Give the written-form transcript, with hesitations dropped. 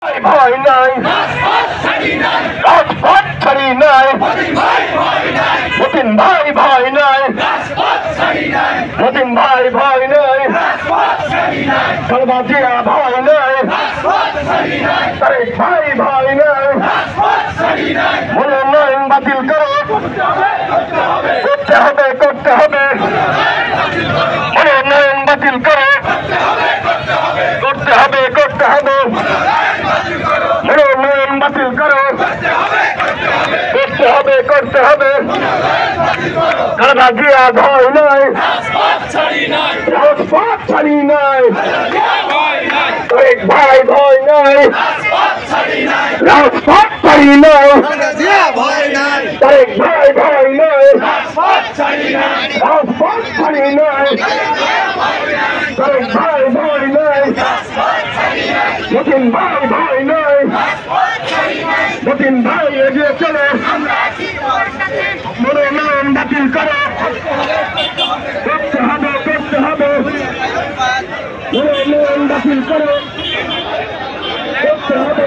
ভয় নাই, রাজপথ ছাড়ি নাই, মতিন ভাই ভয় নাই, মতিন ভাই ভয় নাই, খালেদা জিয়া ভয় নাই, তারেক ভাই ভয় নাই, মনোনয়ন বাতিল করো, করতে হবে করতে হবে, মনোনয়ন বাতিল করো, করতে হবে করতে হবে, মনোনয়ন বাতিল করো, করতে হবে করতে হবে, খালেদা জিয়া ভয় নাই, রাজপথ ছাড়ি নাই, তারেক ভাই ভয় নাই, রাজপথ ছাড়ি নাই, তারেক ভাই ভয় নাই, রাজপথ ছাড়ি নাই, তারেক ভাই ভয় নাই, মতিন ভাই ভয় নাই, মতিন ভাই এগিয়ে চলো, মনোনয়ন বাতিল করো, করতে হবে করতে হবে, মনোনয়ন বাতিল করো, করতে হবে